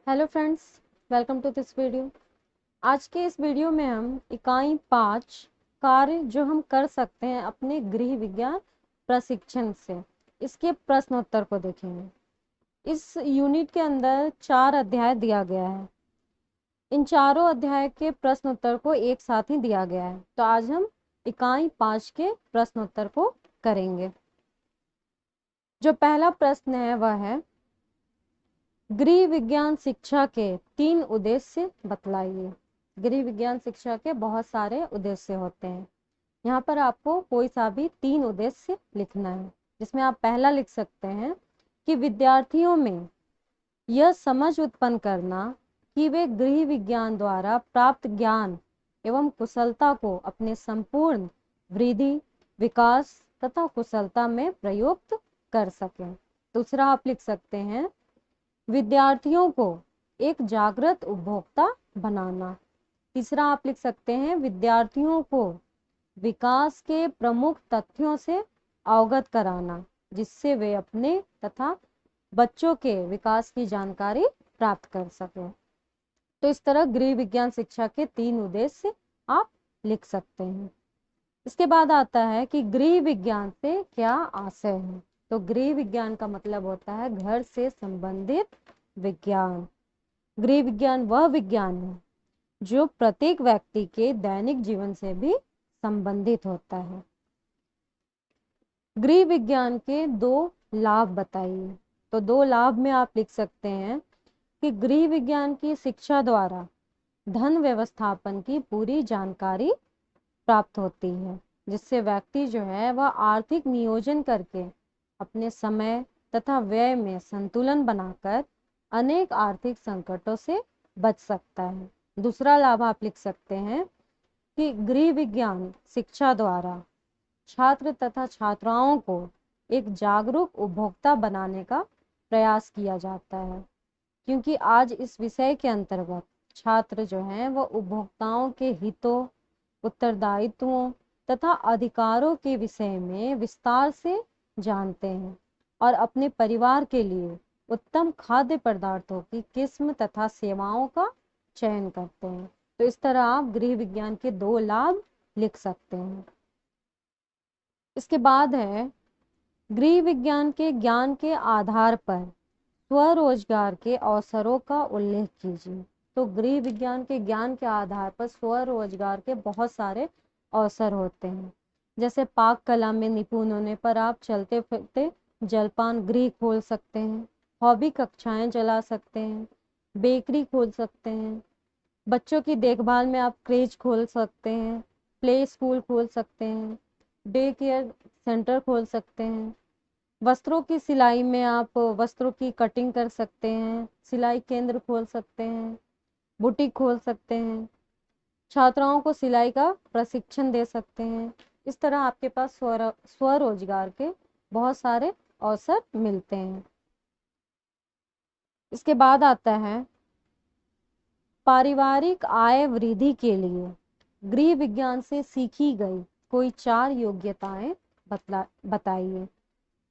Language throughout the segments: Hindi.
Hello friends, welcome to this video. आज के इस वीडियो में हम इकाई 5 कार्य जो हम कर सकते हैं अपने गृह विज्ञान प्रशिक्षण से, इसके प्रश्नोत्तर को देखेंगे। इस यूनिट के अंदर 4 अध्याय दिया गया है। इन चारों अध्याय के प्रश्नोत्तर को एक साथ ही दिया गया है, तो आज हम इकाई 5 के प्रश्नोत्तर को करेंगे। जो पहला प्रश्न है वह है, गृह विज्ञान शिक्षा के 3 उद्देश्य बतलाइए। गृह विज्ञान शिक्षा के बहुत सारे उद्देश्य होते हैं। यहाँ पर आपको कोई सा भी 3 उद्देश्य लिखना है, जिसमें आप पहला लिख सकते हैं कि विद्यार्थियों में यह समझ उत्पन्न करना कि वे गृह विज्ञान द्वारा प्राप्त ज्ञान एवं कुशलता को अपने संपूर्ण वृद्धि, विकास तथा कुशलता में प्रयुक्त कर सकें। दूसरा आप लिख सकते हैं, विद्यार्थियों को एक जागृत उपभोक्ता बनाना। तीसरा आप लिख सकते हैं, विद्यार्थियों को विकास के प्रमुख तथ्यों से अवगत कराना, जिससे वे अपने तथा बच्चों के विकास की जानकारी प्राप्त कर सकें। तो इस तरह गृह विज्ञान शिक्षा के 3 उद्देश्य आप लिख सकते हैं। इसके बाद आता है कि गृह विज्ञान से क्या आशय है। तो गृह विज्ञान का मतलब होता है घर से संबंधित विज्ञान। गृह विज्ञान वह विज्ञान है जो प्रत्येक व्यक्ति के दैनिक जीवन से भी संबंधित होता है। गृह विज्ञान के 2 लाभ बताइए। तो 2 लाभ में आप लिख सकते हैं कि गृह विज्ञान की शिक्षा द्वारा धन व्यवस्थापन की पूरी जानकारी प्राप्त होती है, जिससे व्यक्ति जो है वह आर्थिक नियोजन करके अपने समय तथा व्यय में संतुलन बनाकर अनेक आर्थिक संकटों से बच सकता है। दूसरा लाभ आप लिख सकते हैं कि गृह विज्ञान शिक्षा द्वारा छात्र तथा छात्राओं को एक जागरूक उपभोक्ता बनाने का प्रयास किया जाता है, क्योंकि आज इस विषय के अंतर्गत छात्र जो हैं वह उपभोक्ताओं के हितों, उत्तरदायित्वों तथा अधिकारों के विषय में विस्तार से जानते हैं और अपने परिवार के लिए उत्तम खाद्य पदार्थों की किस्म तथा सेवाओं का चयन करते हैं। तो इस तरह आप गृह विज्ञान के 2 लाभ लिख सकते हैं। इसके बाद है, गृह विज्ञान के ज्ञान के आधार पर स्वरोजगार के अवसरों का उल्लेख कीजिए। तो गृह विज्ञान के ज्ञान के आधार पर स्वरोजगार के बहुत सारे अवसर होते हैं। जैसे पाक कला में निपुण होने पर आप चलते फिरते जलपान गृह खोल सकते हैं, हॉबी कक्षाएं चला सकते हैं, बेकरी खोल सकते हैं, बच्चों की देखभाल में आप क्रेच खोल सकते हैं, प्ले स्कूल खोल सकते हैं, डे केयर सेंटर खोल सकते हैं, वस्त्रों की सिलाई में आप वस्त्रों की कटिंग कर सकते हैं, सिलाई केंद्र खोल सकते हैं, बुटीक खोल सकते हैं, छात्राओं को सिलाई का प्रशिक्षण दे सकते हैं। इस तरह आपके पास स्वरोजगार के बहुत सारे अवसर मिलते हैं। इसके बाद आता है, पारिवारिक आय वृद्धि के लिए गृह विज्ञान से सीखी गई कोई 4 योग्यताएं बताइए।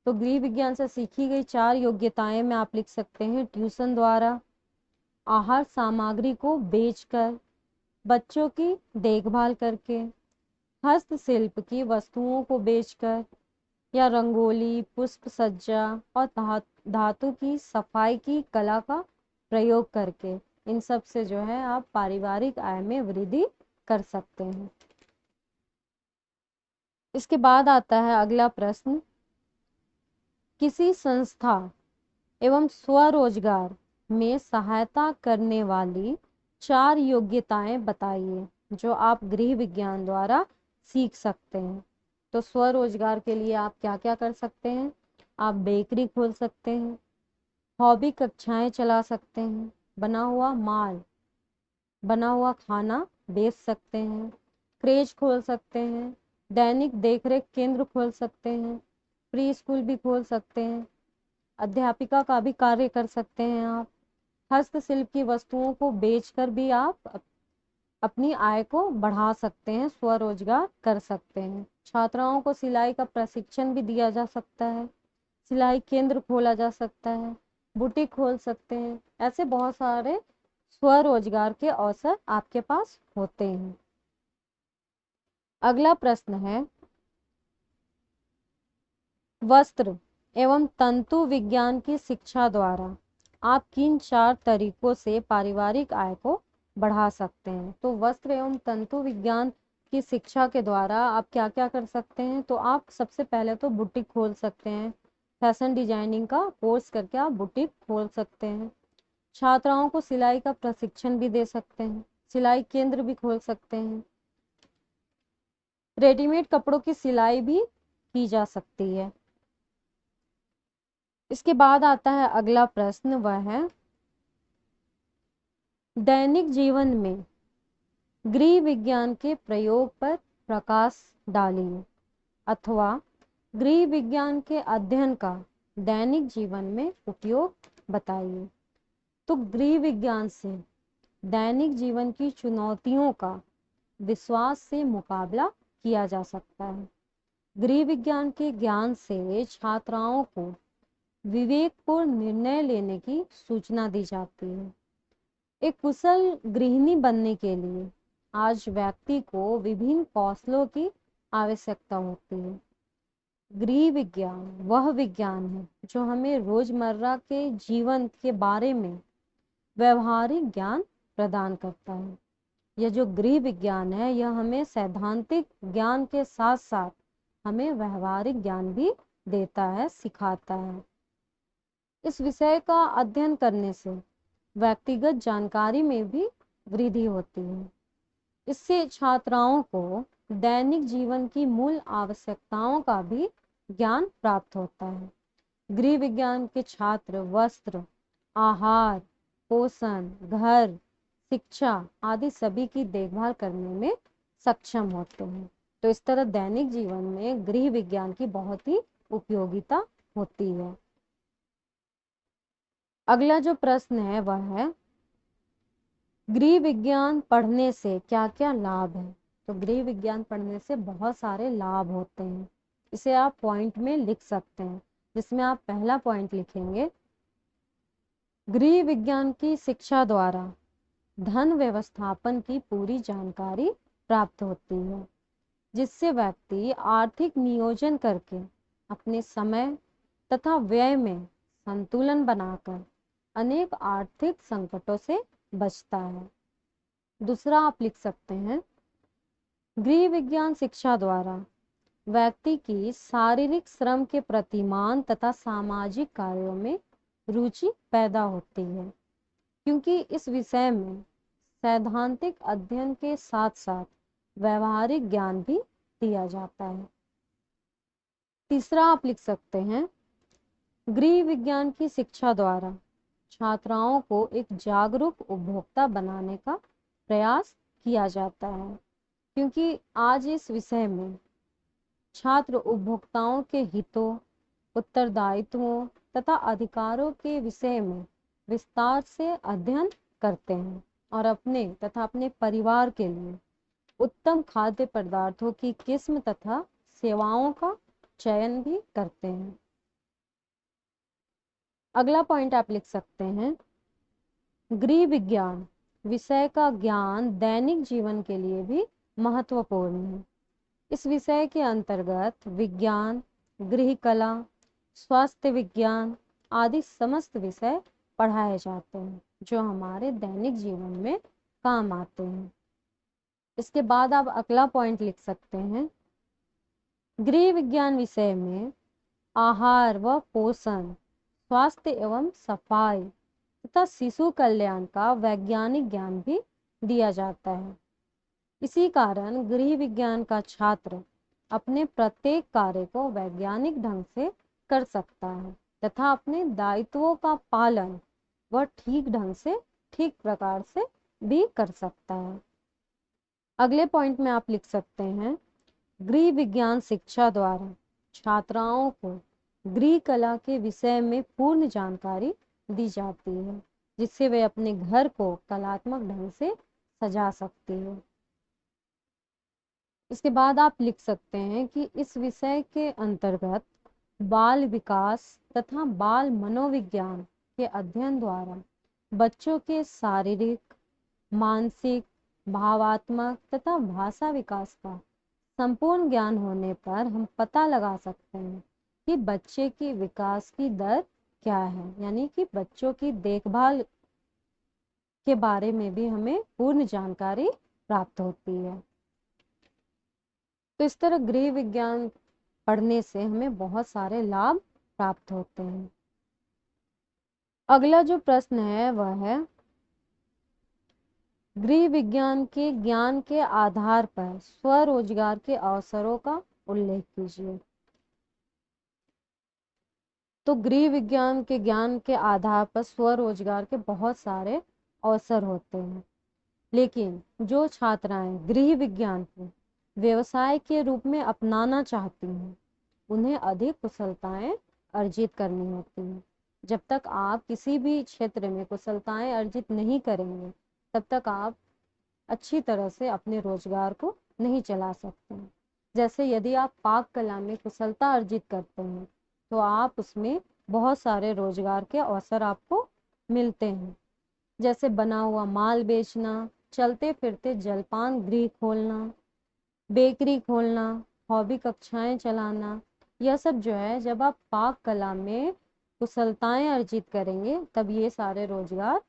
तो गृह विज्ञान से सीखी गई 4 योग्यताएं में आप लिख सकते हैं, ट्यूशन द्वारा, आहार सामग्री को बेचकर, बच्चों की देखभाल करके, हस्तशिल्प की वस्तुओं को बेचकर, या रंगोली, पुष्प सज्जा और धातु की सफाई की कला का प्रयोग करके। इन सब से जो है आप पारिवारिक आय में वृद्धि कर सकते हैं। इसके बाद आता है अगला प्रश्न, किसी संस्था एवं स्वरोजगार में सहायता करने वाली 4 योग्यताएं बताइए जो आप गृह विज्ञान द्वारा सीख सकते हैं। तो स्वरोजगार के लिए आप क्या क्या कर सकते हैं? आप बेकरी खोल सकते हैं, हॉबी कक्षाएं चला सकते हैं, बना हुआ खाना बेच सकते हैं, क्रेच खोल सकते हैं, दैनिक देखरेख केंद्र खोल सकते हैं, प्री स्कूल भी खोल सकते हैं, अध्यापिका का भी कार्य कर सकते हैं आप, हस्तशिल्प की वस्तुओं को बेचकर भी आप अपनी आय को बढ़ा सकते हैं, स्वरोजगार कर सकते हैं। छात्राओं को सिलाई का प्रशिक्षण भी दिया जा सकता है, सिलाई केंद्र खोला जा सकता है, बुटीक खोल सकते हैं। ऐसे बहुत सारे स्वरोजगार के अवसर आपके पास होते हैं। अगला प्रश्न है, वस्त्र एवं तंतु विज्ञान की शिक्षा द्वारा आप किन 4 तरीकों से पारिवारिक आय को बढ़ा सकते हैं? तो वस्त्र एवं तंतु विज्ञान की शिक्षा के द्वारा आप क्या क्या कर सकते हैं? तो आप सबसे पहले तो बुटीक खोल सकते हैं। फैशन डिजाइनिंग का कोर्स करके आप बुटीक खोल सकते हैं। छात्राओं को सिलाई का प्रशिक्षण भी दे सकते हैं। सिलाई केंद्र भी खोल सकते हैं। रेडीमेड कपड़ों की सिलाई भी की जा सकती है। इसके बाद आता है अगला प्रश्न, वह है दैनिक जीवन में गृह विज्ञान के प्रयोग पर प्रकाश डालिए, अथवा गृह विज्ञान के अध्ययन का दैनिक जीवन में उपयोग बताइए। तो गृह विज्ञान से दैनिक जीवन की चुनौतियों का विश्वास से मुकाबला किया जा सकता है। गृह विज्ञान के ज्ञान से छात्राओं को विवेकपूर्ण निर्णय लेने की सूचना दी जाती है। एक कुशल गृहिणी बनने के लिए आज व्यक्ति को विभिन्न कौशलों की आवश्यकता होती है। गृह विज्ञान वह विज्ञान है जो हमें रोजमर्रा के जीवन के बारे में व्यवहारिक ज्ञान प्रदान करता है। यह जो गृह विज्ञान है यह हमें सैद्धांतिक ज्ञान के साथ साथ हमें व्यवहारिक ज्ञान भी देता है, सिखाता है। इस विषय का अध्ययन करने से व्यक्तिगत जानकारी में भी वृद्धि होती है। इससे छात्राओं को दैनिक जीवन की मूल आवश्यकताओं का भी ज्ञान प्राप्त होता है। गृह विज्ञान के छात्र वस्त्र, आहार, पोषण, घर, शिक्षा आदि सभी की देखभाल करने में सक्षम होते हैं। तो इस तरह दैनिक जीवन में गृह विज्ञान की बहुत ही उपयोगिता होती है। अगला जो प्रश्न है वह है, गृह विज्ञान पढ़ने से क्या क्या लाभ है? तो गृह विज्ञान पढ़ने से बहुत सारे लाभ होते हैं। इसे आप पॉइंट में लिख सकते हैं, जिसमें आप पहला पॉइंट लिखेंगे, गृह विज्ञान की शिक्षा द्वारा धन व्यवस्थापन की पूरी जानकारी प्राप्त होती है, जिससे व्यक्ति आर्थिक नियोजन करके अपने समय तथा व्यय में संतुलन बनाकर अनेक आर्थिक संकटों से बचता है। दूसरा आप लिख सकते हैं, गृह विज्ञान शिक्षा द्वारा व्यक्ति की शारीरिक श्रम के प्रतिमान तथा सामाजिक कार्यों में रुचि पैदा होती है, क्योंकि इस विषय में सैद्धांतिक अध्ययन के साथ साथ व्यवहारिक ज्ञान भी दिया जाता है। तीसरा आप लिख सकते हैं, गृह विज्ञान की शिक्षा द्वारा छात्राओं को एक जागरूक उपभोक्ता बनाने का प्रयास किया जाता है, क्योंकि आज इस विषय में छात्र उपभोक्ताओं के हितों, उत्तरदायित्वों तथा अधिकारों के विषय में विस्तार से अध्ययन करते हैं और अपने तथा अपने परिवार के लिए उत्तम खाद्य पदार्थों की किस्म तथा सेवाओं का चयन भी करते हैं। अगला पॉइंट आप लिख सकते हैं, गृह विज्ञान विषय का ज्ञान दैनिक जीवन के लिए भी महत्वपूर्ण है। इस विषय के अंतर्गत विज्ञान, गृह कला, स्वास्थ्य विज्ञान आदि समस्त विषय पढ़ाए जाते हैं जो हमारे दैनिक जीवन में काम आते हैं। इसके बाद आप अगला पॉइंट लिख सकते हैं, गृह विज्ञान विषय में आहार व पोषण, स्वास्थ्य एवं सफाई तथा शिशु कल्याण का वैज्ञानिक ज्ञान भी दिया जाता है। इसी कारण गृह विज्ञान का छात्र अपने प्रत्येक कार्य को वैज्ञानिक ढंग से कर सकता है तथा अपने दायित्वों का पालन वह ठीक ढंग से, ठीक प्रकार से भी कर सकता है। अगले पॉइंट में आप लिख सकते हैं, गृह विज्ञान शिक्षा द्वारा छात्राओं को गृह कला के विषय में पूर्ण जानकारी दी जाती है, जिससे वे अपने घर को कलात्मक ढंग से सजा सकती है। इसके बाद आप लिख सकते हैं कि इस विषय के अंतर्गत बाल विकास तथा बाल मनोविज्ञान के अध्ययन द्वारा बच्चों के शारीरिक, मानसिक, भावात्मक तथा भाषा विकास का संपूर्ण ज्ञान होने पर हम पता लगा सकते हैं कि बच्चे की विकास की दर क्या है, यानी कि बच्चों की देखभाल के बारे में भी हमें पूर्ण जानकारी प्राप्त होती है। तो इस तरह गृह विज्ञान पढ़ने से हमें बहुत सारे लाभ प्राप्त होते हैं। अगला जो प्रश्न है वह है, गृह विज्ञान के ज्ञान के आधार पर स्वरोजगार के अवसरों का उल्लेख कीजिए। तो गृह विज्ञान के ज्ञान के आधार पर स्वरोजगार के बहुत सारे अवसर होते हैं, लेकिन जो छात्राएं गृह विज्ञान को व्यवसाय के रूप में अपनाना चाहती हैं उन्हें अधिक कुशलताएं अर्जित करनी होती हैं। जब तक आप किसी भी क्षेत्र में कुशलताएं अर्जित नहीं करेंगे तब तक आप अच्छी तरह से अपने रोजगार को नहीं चला सकते हैं। जैसे यदि आप पाक कला में कुशलता अर्जित करते हैं तो आप उसमें बहुत सारे रोजगार के अवसर आपको मिलते हैं, जैसे बना हुआ माल बेचना, चलते फिरते जलपान गृह खोलना, बेकरी खोलना, हॉबी कक्षाएं चलाना। यह सब जो है जब आप पाक कला में कुशलताएं अर्जित करेंगे तब ये सारे रोजगार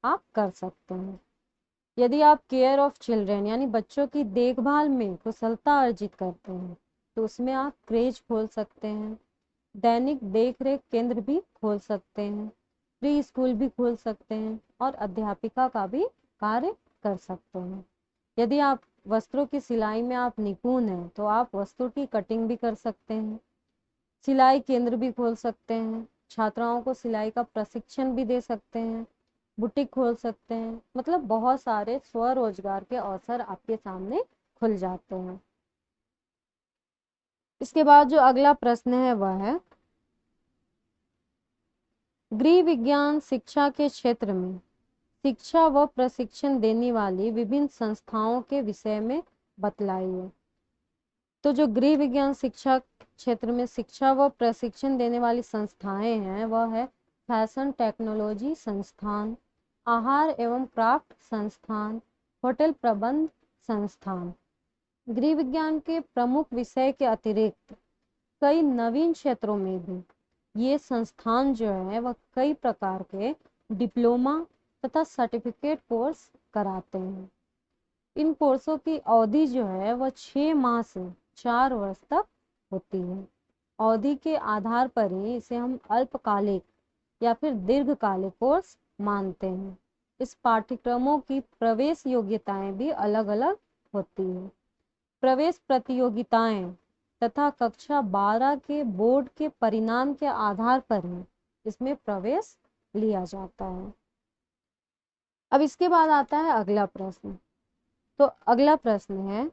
आप कर सकते हैं। यदि आप केयर ऑफ चिल्ड्रन यानी बच्चों की देखभाल में कुशलता अर्जित करते हैं तो उसमें आप क्रेच खोल सकते हैं, दैनिक देखरेख केंद्र भी खोल सकते हैं, प्री स्कूल भी खोल सकते हैं और अध्यापिका का भी कार्य कर सकते हैं। यदि आप वस्त्रों की सिलाई में आप निपुण हैं तो आप वस्त्रों की कटिंग भी कर सकते हैं, सिलाई केंद्र भी खोल सकते हैं, छात्राओं को सिलाई का प्रशिक्षण भी दे सकते हैं, बुटीक खोल सकते हैं। मतलब बहुत सारे स्वरोजगार के अवसर आपके सामने खुल जाते हैं। इसके बाद जो अगला प्रश्न है वह है, गृह विज्ञान शिक्षा के क्षेत्र में शिक्षा व प्रशिक्षण देने वाली विभिन्न संस्थाओं के विषय में बतलाइए। तो जो गृह विज्ञान शिक्षा क्षेत्र में शिक्षा व प्रशिक्षण देने वाली संस्थाएं हैं वह है फैशन टेक्नोलॉजी संस्थान, आहार एवं क्राफ्ट संस्थान, होटल प्रबंध संस्थान। गृह विज्ञान के प्रमुख विषय के अतिरिक्त कई नवीन क्षेत्रों में भी ये संस्थान जो है वह कई प्रकार के डिप्लोमा तथा सर्टिफिकेट कोर्स कराते हैं। इन कोर्सों की अवधि जो है वह 6 माह से 4 वर्ष तक होती है। अवधि के आधार पर ही इसे हम अल्पकालिक या फिर दीर्घकालिक कोर्स मानते हैं। इस पाठ्यक्रमों की प्रवेश योग्यताएं भी अलग अलग होती है। प्रवेश प्रतियोगिताएं तथा कक्षा 12 के बोर्ड के परिणाम के आधार पर ही इसमें प्रवेश लिया जाता है। अब इसके बाद आता है अगला प्रश्न। तो अगला प्रश्न है,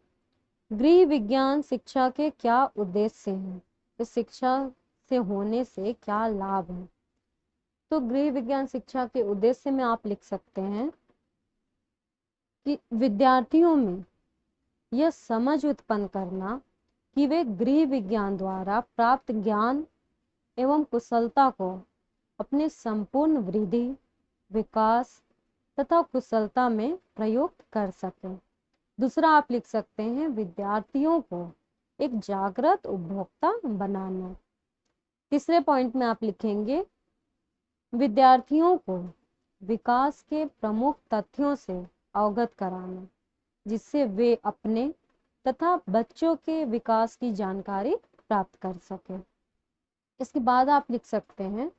गृह विज्ञान शिक्षा के क्या उद्देश्य हैं? इस शिक्षा से होने से क्या लाभ है? तो गृह विज्ञान शिक्षा के उद्देश्य में आप लिख सकते हैं कि विद्यार्थियों में यह समझ उत्पन्न करना कि वे गृह विज्ञान द्वारा प्राप्त ज्ञान एवं कुशलता को अपने संपूर्ण वृद्धि, विकास तथा कुशलता में प्रयुक्त कर सकें। दूसरा आप लिख सकते हैं विद्यार्थियों को एक जागृत उपभोक्ता बनाना। तीसरे पॉइंट में आप लिखेंगे विद्यार्थियों को विकास के प्रमुख तथ्यों से अवगत कराना जिससे वे अपने तथा बच्चों के विकास की जानकारी प्राप्त कर सकें। इसके बाद आप लिख सकते हैं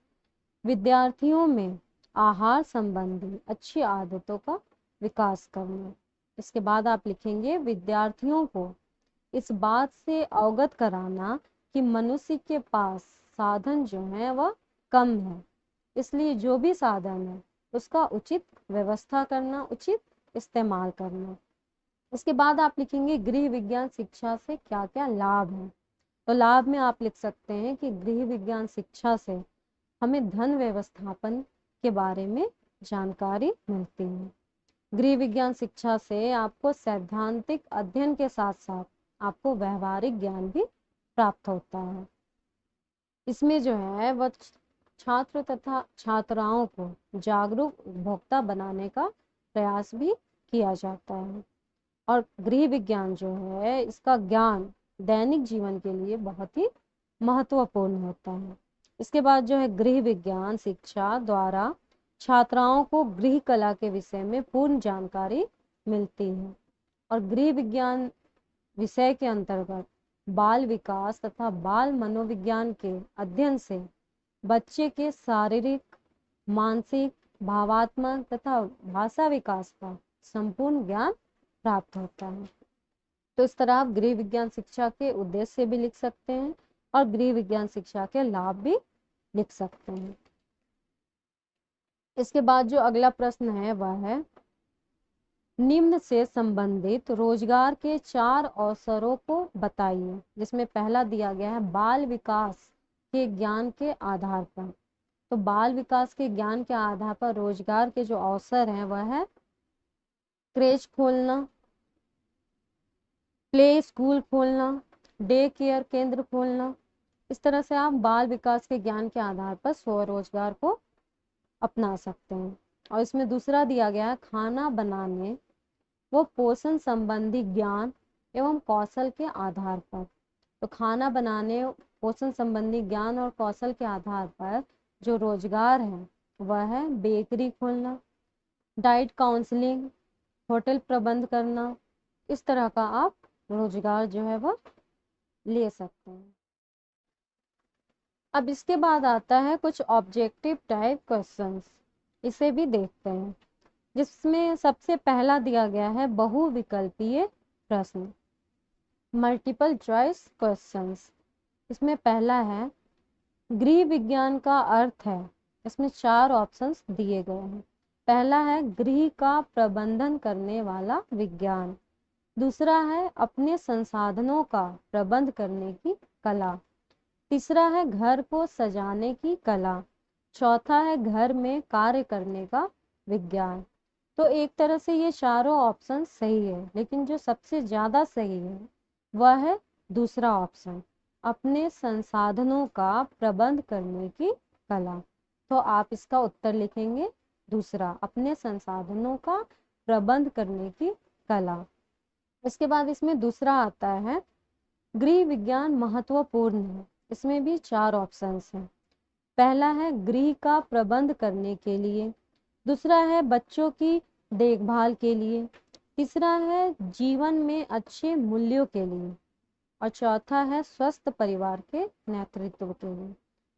विद्यार्थियों में आहार संबंधी अच्छी आदतों का विकास करना। इसके बाद आप लिखेंगे विद्यार्थियों को इस बात से अवगत कराना कि मनुष्य के पास साधन जो है वह कम है, इसलिए जो भी साधन है उसका उचित व्यवस्था करना, उचित इस्तेमाल करना। इसके बाद आप लिखेंगे गृह विज्ञान शिक्षा से क्या क्या लाभ है। तो लाभ में आप लिख सकते हैं कि गृह विज्ञान शिक्षा से हमें धन व्यवस्थापन के बारे में जानकारी मिलती है। गृह विज्ञान शिक्षा से आपको सैद्धांतिक अध्ययन के साथ साथ आपको व्यवहारिक ज्ञान भी प्राप्त होता है। इसमें जो है वह छात्र तथा छात्राओं को जागरूक उपभोक्ता बनाने का प्रयास भी किया जाता है। और गृह विज्ञान जो है, इसका ज्ञान दैनिक जीवन के लिए बहुत ही महत्वपूर्ण होता है। इसके बाद जो है गृह विज्ञान शिक्षा द्वारा छात्राओं को गृह कला के विषय में पूर्ण जानकारी मिलती है। और गृह विज्ञान विषय के अंतर्गत बाल विकास तथा बाल मनोविज्ञान के अध्ययन से बच्चे के शारीरिक, मानसिक, भावात्मक तथा भाषा विकास का संपूर्ण ज्ञान प्राप्त होता है। तो इस तरह आप गृह विज्ञान शिक्षा के उद्देश्य भी लिख सकते हैं और गृह विज्ञान शिक्षा के लाभ भी लिख सकते हैं। इसके बाद जो अगला प्रश्न है वह है, निम्न से संबंधित रोजगार के 4 अवसरों को बताइए। जिसमें पहला दिया गया है बाल विकास के ज्ञान के आधार पर। तो बाल विकास के ज्ञान के आधार पर रोजगार के जो अवसर हैं वह है क्रेच खोलना, प्ले स्कूल खोलना, डे केयर केंद्र खोलना। इस तरह से आप बाल विकास के ज्ञान के आधार पर स्वरोजगार को अपना सकते हैं। और इसमें दूसरा दिया गया है खाना बनाने वो पोषण संबंधी ज्ञान एवं कौशल के आधार पर। तो खाना बनाने, पोषण संबंधी ज्ञान और कौशल के आधार पर जो रोजगार है वह है बेकरी खोलना, डाइट काउंसलिंग, होटल प्रबंध करना। इस तरह का आप रोजगार जो है वह ले सकते हैं। अब इसके बाद आता है कुछ ऑब्जेक्टिव टाइप क्वेश्चंस, इसे भी देखते हैं। जिसमें सबसे पहला दिया गया है बहुविकल्पीय प्रश्न, मल्टीपल चॉइस क्वेश्चंस। इसमें पहला है गृह विज्ञान का अर्थ है। इसमें 4 ऑप्शंस दिए गए हैं। पहला है गृह का प्रबंधन करने वाला विज्ञान। दूसरा है अपने संसाधनों का प्रबंध करने की कला। तीसरा है घर को सजाने की कला। चौथा है घर में कार्य करने का विज्ञान। तो एक तरह से ये चारों ऑप्शन सही है, लेकिन जो सबसे ज्यादा सही है वह है दूसरा ऑप्शन, अपने संसाधनों का प्रबंध करने की कला। तो आप इसका उत्तर लिखेंगे दूसरा, अपने संसाधनों का प्रबंध करने की कला। इसके बाद इसमें दूसरा आता है गृह विज्ञान महत्वपूर्ण है। इसमें भी 4 ऑप्शंस हैं। पहला है गृह का प्रबंध करने के लिए, दूसरा है बच्चों की देखभाल के लिए, तीसरा है जीवन में अच्छे मूल्यों के लिए और चौथा है स्वस्थ परिवार के नेतृत्व के लिए।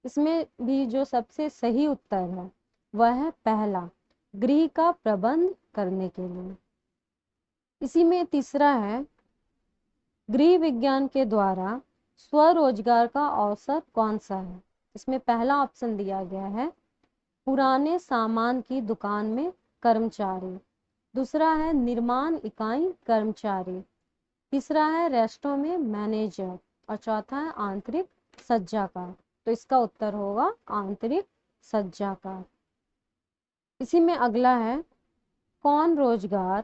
इसमें भी जो सबसे सही उत्तर है वह है पहला, गृह का प्रबंध करने के लिए। इसी में तीसरा है गृह विज्ञान के द्वारा स्वरोजगार का अवसर कौन सा है। इसमें पहला ऑप्शन दिया गया है पुराने सामान की दुकान में कर्मचारी, दूसरा है निर्माण इकाई कर्मचारी, तीसरा है रेस्टों में मैनेजर और चौथा है आंतरिक सज्जाकार। तो इसका उत्तर होगा आंतरिक सज्जाकार। इसी में अगला है कौन रोजगार,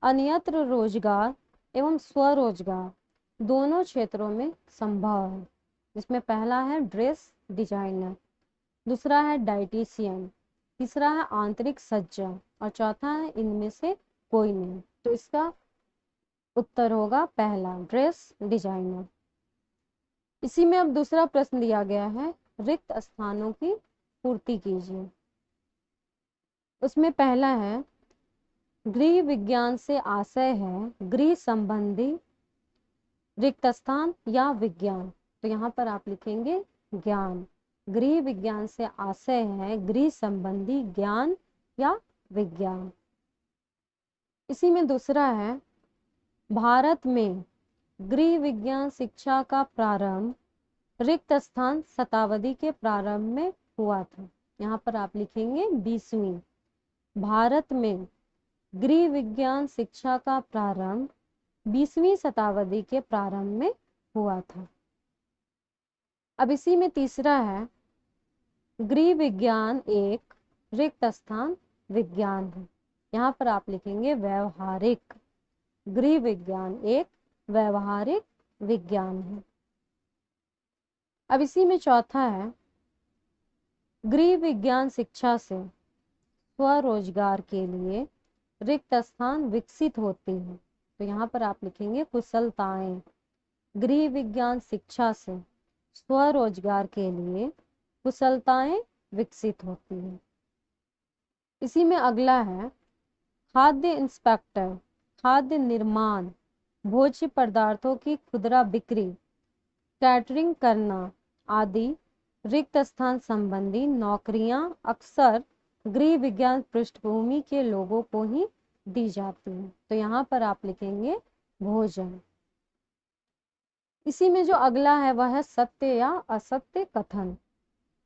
अन्यत्र रोजगार एवं स्वरोजगार दोनों क्षेत्रों में संभव है। जिसमें पहला है ड्रेस डिजाइनर, दूसरा है डाइटिशियन, तीसरा है आंतरिक सज्जा और चौथा है इनमें से कोई नहीं। तो इसका उत्तर होगा पहला, ड्रेस डिजाइनर। इसी में अब दूसरा प्रश्न दिया गया है रिक्त स्थानों की पूर्ति कीजिए। उसमें पहला है गृह विज्ञान से आशय है गृह संबंधी रिक्त स्थान या विज्ञान। तो यहाँ पर आप लिखेंगे ज्ञान। गृह विज्ञान से आशय है गृह संबंधी ज्ञान या विज्ञान। इसी में दूसरा है भारत में गृह विज्ञान शिक्षा का प्रारंभ रिक्त स्थान शताब्दी के प्रारंभ में हुआ था। यहाँ पर आप लिखेंगे 20वीं। भारत में गृह विज्ञान शिक्षा का प्रारंभ 20वीं शताब्दी के प्रारंभ में हुआ था। अब इसी में तीसरा है गृह विज्ञान एक रिक्त स्थान विज्ञान है। यहाँ पर आप लिखेंगे व्यवहारिक। गृह विज्ञान एक व्यवहारिक विज्ञान है। अब इसी में चौथा है गृह विज्ञान शिक्षा से स्वरोजगार के लिए रिक्त स्थान विकसित होती है। तो यहाँ पर आप लिखेंगे कुशलताएं। गृह विज्ञान शिक्षा से स्वरोजगार के लिए कुशलताएं विकसित होती है। इसी में अगला है खाद्य इंस्पेक्टर, खाद्य निर्माण, भोज्य पदार्थों की खुदरा बिक्री, कैटरिंग करना आदि रिक्त स्थान संबंधी नौकरियां अक्सर गृह विज्ञान पृष्ठभूमि के लोगों को ही दी जाती हैं। तो यहाँ पर आप लिखेंगे भोजन। इसी में जो अगला है वह है सत्य या असत्य कथन।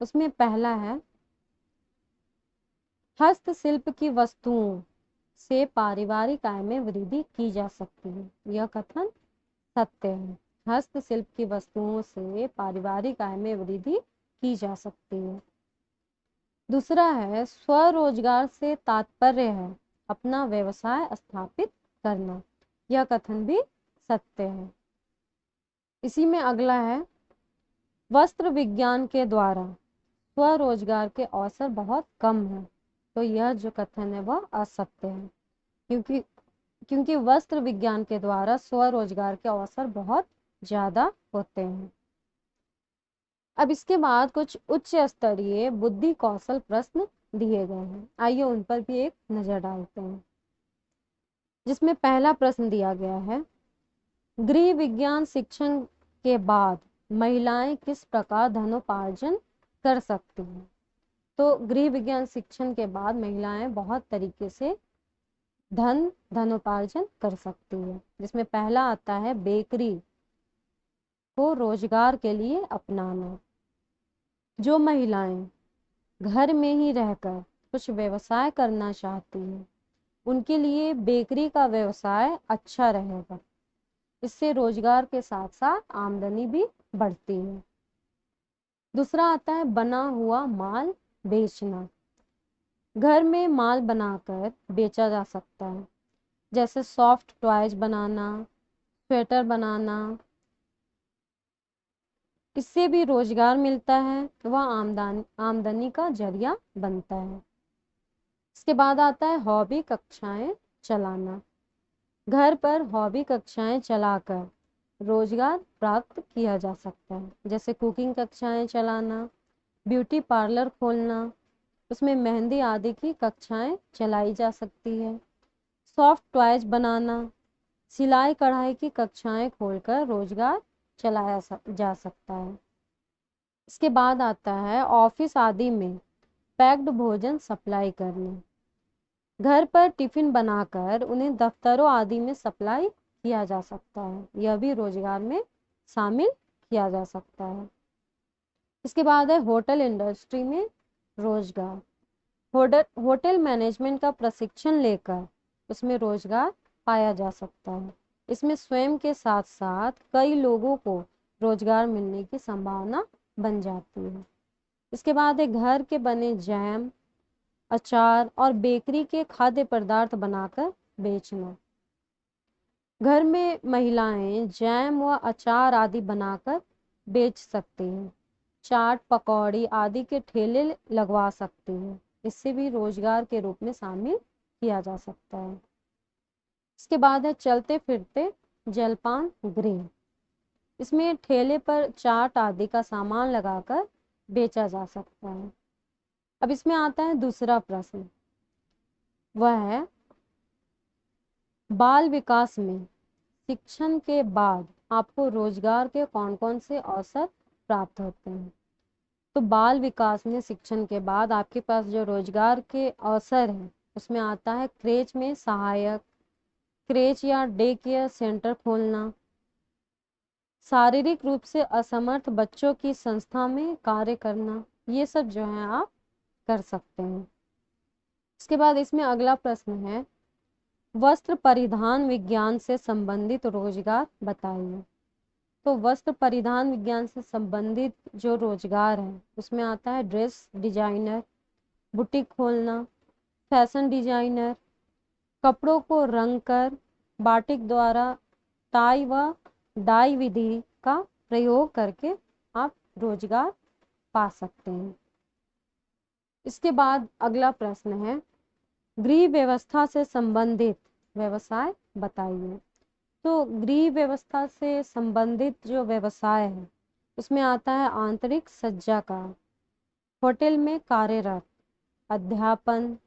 उसमें पहला है हस्तशिल्प की वस्तुओं से पारिवारिक आय में वृद्धि की जा सकती है। यह कथन सत्य है। हस्तशिल्प की वस्तुओं से पारिवारिक आय में वृद्धि की जा सकती है। दूसरा है स्वरोजगार से तात्पर्य है अपना व्यवसाय स्थापित करना। यह कथन भी सत्य है। इसी में अगला है वस्त्र विज्ञान के द्वारा स्वरोजगार के अवसर बहुत कम है। तो यह जो कथन है वह असत्य है, क्योंकि वस्त्र विज्ञान के द्वारा स्वरोजगार के अवसर बहुत ज्यादा होते हैं। अब इसके बाद कुछ उच्च स्तरीय बुद्धि कौशल प्रश्न दिए गए हैं, आइए उन पर भी एक नजर डालते हैं। जिसमें पहला प्रश्न दिया गया है गृह विज्ञान शिक्षण के बाद महिलाएं किस प्रकार धनोपार्जन कर सकती हैं। तो गृह विज्ञान शिक्षण के बाद महिलाएं बहुत तरीके से धनोपार्जन कर सकती है। जिसमें पहला आता है बेकरी को रोजगार के लिए अपनाना। जो महिलाएं घर में ही रहकर कुछ व्यवसाय करना चाहती हैं उनके लिए बेकरी का व्यवसाय अच्छा रहेगा। इससे रोजगार के साथ साथ आमदनी भी बढ़ती है। दूसरा आता है बना हुआ माल बेचना। घर में माल बनाकर बेचा जा सकता है, जैसे सॉफ्ट टॉयज बनाना, स्वेटर बनाना। इससे भी रोजगार मिलता है, वह आमदनी का जरिया बनता है। इसके बाद आता है हॉबी कक्षाएं चलाना। घर पर हॉबी कक्षाएं चलाकर रोजगार प्राप्त किया जा सकता है, जैसे कुकिंग कक्षाएं चलाना, ब्यूटी पार्लर खोलना, उसमें मेहंदी आदि की कक्षाएं चलाई जा सकती है। सॉफ्ट टॉयज बनाना, सिलाई कढ़ाई की कक्षाएं खोलकर रोजगार चलाया जा सकता है। इसके बाद आता है ऑफिस आदि में पैक्ड भोजन सप्लाई करना। घर पर टिफिन बनाकर उन्हें दफ्तरों आदि में सप्लाई किया जा सकता है, यह भी रोजगार में शामिल किया जा सकता है। इसके बाद है होटल इंडस्ट्री में रोजगार। होटल मैनेजमेंट का प्रशिक्षण लेकर उसमें रोजगार पाया जा सकता है। इसमें स्वयं के साथ साथ कई लोगों को रोजगार मिलने की संभावना बन जाती है। इसके बाद है घर के बने जैम, अचार और बेकरी के खाद्य पदार्थ बनाकर बेचना। घर में महिलाएं जैम व अचार आदि बनाकर बेच सकती हैं। चाट पकौड़ी आदि के ठेले लगवा सकती हैं। इससे भी रोजगार के रूप में शामिल किया जा सकता है। इसके बाद है चलते फिरते जलपान गृह। इसमें ठेले पर चाट आदि का सामान लगाकर बेचा जा सकता है। अब इसमें आता है दूसरा प्रश्न, वह है बाल विकास में शिक्षण के बाद आपको रोजगार के कौन कौन से अवसर प्राप्त होते हैं। तो बाल विकास में शिक्षण के बाद आपके पास जो रोजगार के अवसर हैं उसमें आता है क्रेच में सहायक, क्रेच या डे केयर सेंटर खोलना, शारीरिक रूप से असमर्थ बच्चों की संस्था में कार्य करना। ये सब जो है आप कर सकते हैं। इसके बाद इसमें अगला प्रश्न है वस्त्र परिधान विज्ञान से संबंधित रोजगार बताइए। तो वस्त्र परिधान विज्ञान से संबंधित जो रोजगार है उसमें आता है ड्रेस डिजाइनर, बुटीक खोलना, फैशन डिजाइनर, कपड़ों को रंग कर बाटिक द्वारा टाई व डाई विधि का प्रयोग करके आप रोजगार पा सकते हैं। इसके बाद अगला प्रश्न है, गृह व्यवस्था से संबंधित व्यवसाय बताइए। तो गृह व्यवस्था से संबंधित जो व्यवसाय है उसमें आता है आंतरिक सज्जा का, होटल में कार्यरत, अध्यापन,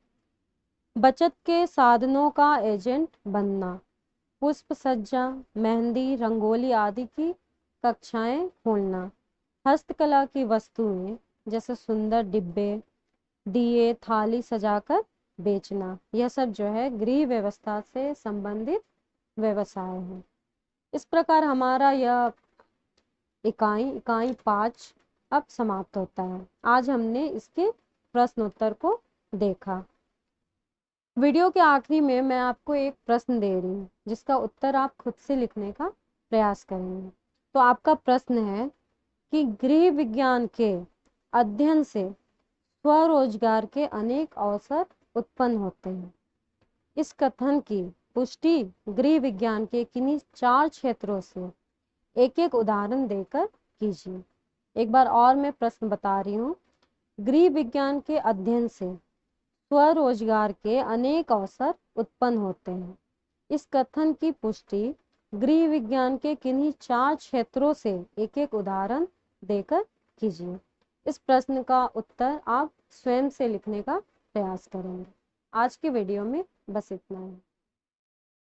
बचत के साधनों का एजेंट बनना, पुष्प सज्जा, मेहंदी, रंगोली आदि की कक्षाएं खोलना, हस्तकला की वस्तुएं जैसे सुंदर डिब्बे, दिए, थाली सजाकर बेचना, यह सब जो है गृह व्यवस्था से संबंधित व्यवसाय है। इस प्रकार हमारा यह इकाई 5 अब समाप्त होता है। आज हमने इसके प्रश्न उत्तर को देखा। वीडियो के आखिरी में मैं आपको एक प्रश्न दे रही हूँ जिसका उत्तर आप खुद से लिखने का प्रयास करेंगे। तो आपका प्रश्न है कि गृह विज्ञान के अध्ययन से स्वरोजगार के अनेक अवसर उत्पन्न होते हैं। इस कथन की पुष्टि गृह विज्ञान के किन्हीं 4 क्षेत्रों से एक एक उदाहरण देकर कीजिए। एक बार और मैं प्रश्न बता रही हूँ, गृह विज्ञान के अध्ययन से स्वरोजगार के अनेक अवसर उत्पन्न होते हैं। इस कथन की पुष्टि गृह विज्ञान के किन्हीं 4 क्षेत्रों से एक एक उदाहरण देकर कीजिए। इस प्रश्न का उत्तर आप स्वयं से लिखने का प्रयास करेंगे। आज के वीडियो में बस इतना ही।